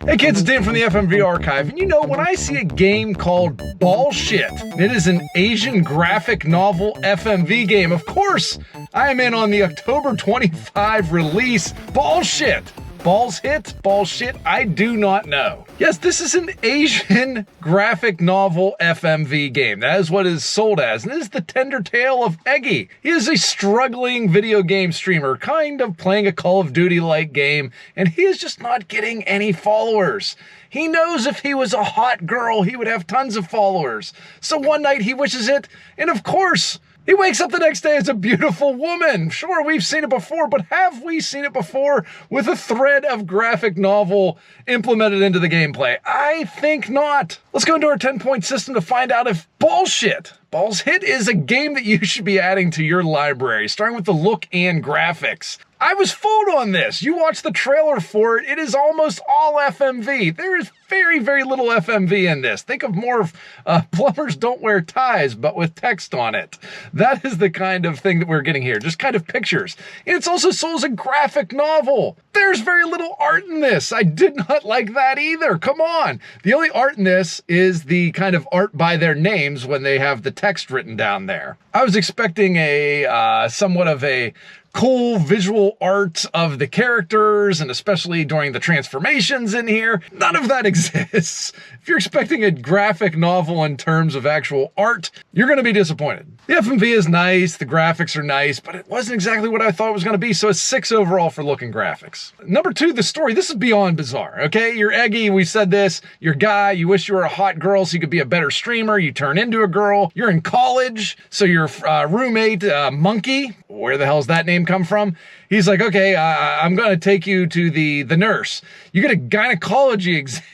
Hey kids, it's Dan from the FMV Archive, and you know, when I see a game called Ballshit, it is an Asian graphic novel FMV game, of course, I am in on the October 25 release. Ballshit! Balls hit? Ballshit? I do not know. Yes, this is an Asian graphic novel FMV game. That is what it is sold as, and it is the tender tale of Eggy. He is a struggling video game streamer, kind of playing a Call of Duty-like game, and he is just not getting any followers. He knows if he was a hot girl, he would have tons of followers. So one night he wishes it, and of course, he wakes up the next day as a beautiful woman. Sure, we've seen it before, but have we seen it before with a thread of graphic novel implemented into the gameplay? I think not. Let's go into our 10-point system to find out if Ballshit, Balls Hit, is a game that you should be adding to your library, starting with the look and graphics. I was fooled on this. You watch the trailer for it, it is almost all FMV. There is very, very little FMV in this. Think of more of Plumbers Don't Wear Ties, but with text on it. That is the kind of thing that we're getting here, just kind of pictures. And it's also sold as a graphic novel. There's very little art in this. I did not like that either. Come on. The only art in this is the kind of art by their names when they have the text written down there. I was expecting a somewhat of a cool visual art of the characters, and especially during the transformations in here. None of that exists. If you're expecting a graphic novel in terms of actual art, you're going to be disappointed. The FMV is nice, the graphics are nice, but it wasn't exactly what I thought it was going to be, so it's 6 overall for looking graphics. Number 2, the story. This is beyond bizarre, okay? You're Eggy, we said this. You're a guy, you wish you were a hot girl so you could be a better streamer, you turn into a girl. You're in college, so your roommate, Monkey, where the hell's that name come from? He's like, okay, I'm going to take you to the nurse. You get a gynecology exam.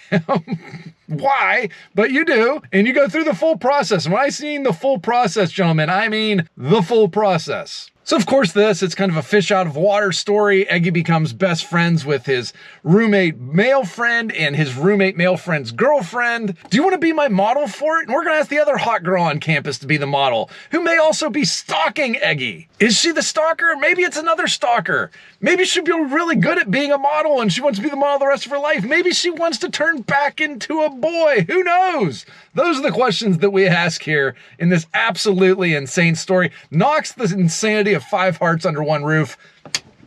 Why? But you do, and you go through the full process. And when I seen the full process, gentlemen, I mean the full process. So of course it's kind of a fish out of water story. Eggy becomes best friends with his roommate male friend and his roommate male friend's girlfriend. Do you want to be my model for it? And we're going to ask the other hot girl on campus to be the model, who may also be stalking Eggy. Is she the stalker? Maybe it's another stalker. Maybe she'll be really good at being a model and she wants to be the model the rest of her life. Maybe she wants to turn back into a boy. Who knows? Those are the questions that we ask here in this absolutely insane story. Knocks the insanity of 5 hearts under one roof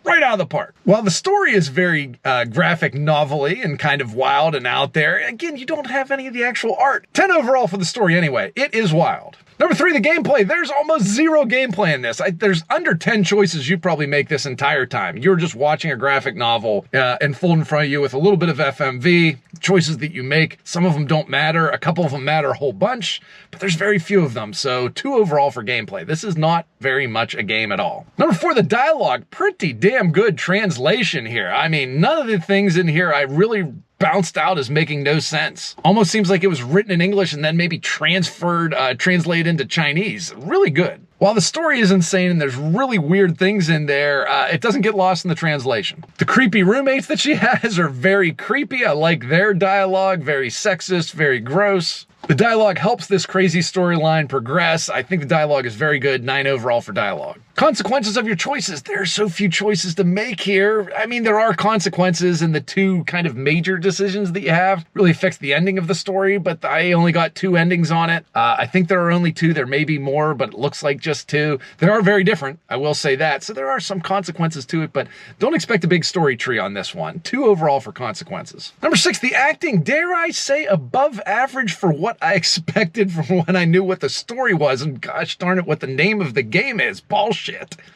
right out of the park. While the story is very graphic novel-y and kind of wild and out there, again, you don't have any of the actual art. 10 overall for the story anyway. It is wild. Number 3, the gameplay. There's almost zero gameplay in this. There's under 10 choices you probably make this entire time. You're just watching a graphic novel unfold in front of you with a little bit of FMV. Choices that you make, some of them don't matter. A couple of them matter a whole bunch, but there's very few of them. So 2 overall for gameplay. This is not very much a game at all. Number 4, the dialogue. Pretty damn good translation here. I mean, none of the things in here I really bounced out as making no sense. Almost seems like it was written in English and then maybe translated into Chinese. Really good. While the story is insane and there's really weird things in there, it doesn't get lost in the translation. The creepy roommates that she has are very creepy. I like their dialogue, very sexist, very gross. The dialogue helps this crazy storyline progress. I think the dialogue is very good. 9 overall for dialogue. Consequences of your choices. There are so few choices to make here. I mean, there are consequences in the 2 kind of major decisions that you have. Really affects the ending of the story, but I only got 2 endings on it. I think there are only 2. There may be more, but it looks like just 2. They are very different, I will say that. So there are some consequences to it, but don't expect a big story tree on this one. 2 overall for consequences. Number 6, the acting. Dare I say above average for what I expected from when I knew what the story was, and gosh darn it, what the name of the game is. Ballshit.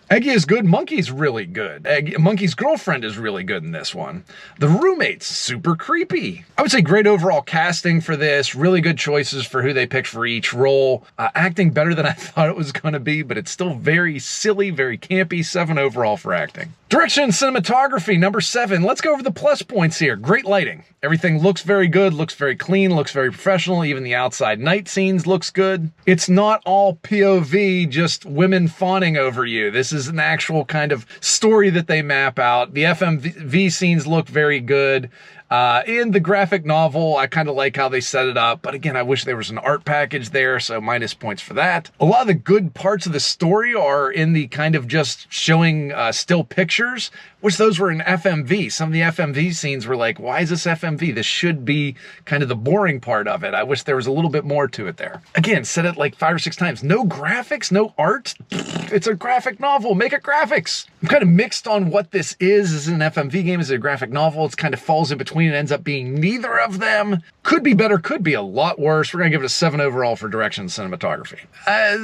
Eggy is good. Monkey's really good. Monkey's girlfriend is really good in this one. The roommate's super creepy. I would say great overall casting for this. Really good choices for who they picked for each role. Acting better than I thought it was going to be, but it's still very silly, very campy. 7 overall for acting. Direction and cinematography, number 7. Let's go over the plus points here. Great lighting. Everything looks very good, looks very clean, looks very professional. Even the outside night scenes looks good. It's not all POV, just women fawning over you. This is an actual kind of story that they map out. The FMV scenes look very good. In the graphic novel, I kind of like how they set it up, but again, I wish there was an art package there, so minus points for that. A lot of the good parts of the story are in the kind of just showing still pictures. Wish those were in FMV. Some of the FMV scenes were like, why is this FMV? This should be kind of the boring part of it. I wish there was a little bit more to it there. Again, said it like 5 or 6 times. No graphics, no art. It's a graphic novel. Make it graphics. I'm kind of mixed on what this is. Is it an FMV game? Is it a graphic novel? It kind of falls in between and ends up being neither of them. Could be better, could be a lot worse. We're going to give it a 7 overall for direction and cinematography.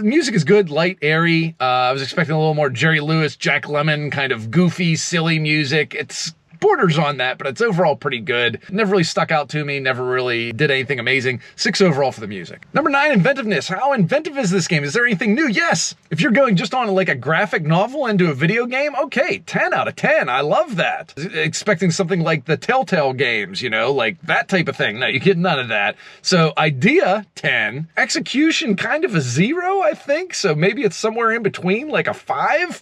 Music is good, light, airy. I was expecting a little more Jerry Lewis, Jack Lemmon, kind of goofy, silly music. It's borders on that, but it's overall pretty good. Never really stuck out to me, never really did anything amazing. 6 overall for the music. Number 9, inventiveness. How inventive is this game? Is there anything new? Yes. If you're going just on like a graphic novel into a video game, okay, 10 out of 10. I love that. Expecting something like the Telltale games, you know, like that type of thing. No, you get none of that. So idea, 10. Execution, kind of a 0, I think. So maybe it's somewhere in between, like a 5.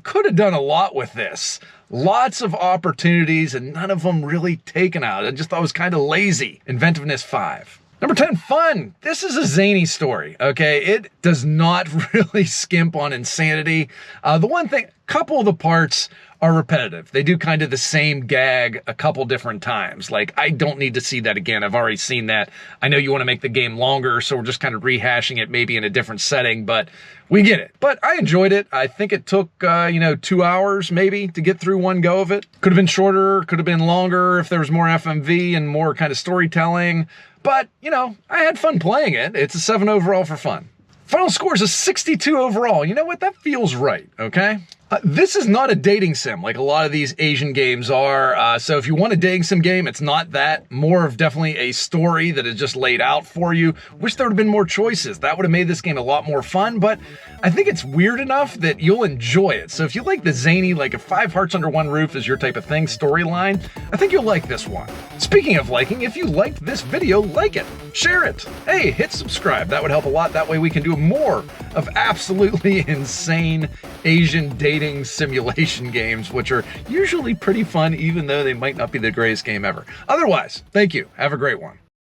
Could have done a lot with this. Lots of opportunities and none of them really taken out. I just thought it was kind of lazy. Inventiveness, 5. Number 10, fun. This is a zany story, okay? It does not really skimp on insanity. The one thing, couple of the parts are repetitive. They do kind of the same gag a couple different times. Like, I don't need to see that again. I've already seen that. I know you want to make the game longer, so we're just kind of rehashing it maybe in a different setting, but we get it. But I enjoyed it. I think it took, 2 hours maybe to get through one go of it. Could have been shorter, could have been longer if there was more FMV and more kind of storytelling. But, I had fun playing it. It's a 7 overall for fun. Final score is a 62 overall. You know what? That feels right, okay? This is not a dating sim like a lot of these Asian games are. So if you want a dating sim game, it's not that. More of definitely a story that is just laid out for you. Wish there would have been more choices. That would have made this game a lot more fun, but I think it's weird enough that you'll enjoy it. So if you like the zany, like if 5 Hearts Under One Roof is your type of thing, storyline, I think you'll like this one. Speaking of liking, if you liked this video, like it, share it. Hey, hit subscribe. That would help a lot. That way we can do more of absolutely insane Asian dating simulation games, which are usually pretty fun, even though they might not be the greatest game ever. Otherwise, thank you. Have a great one.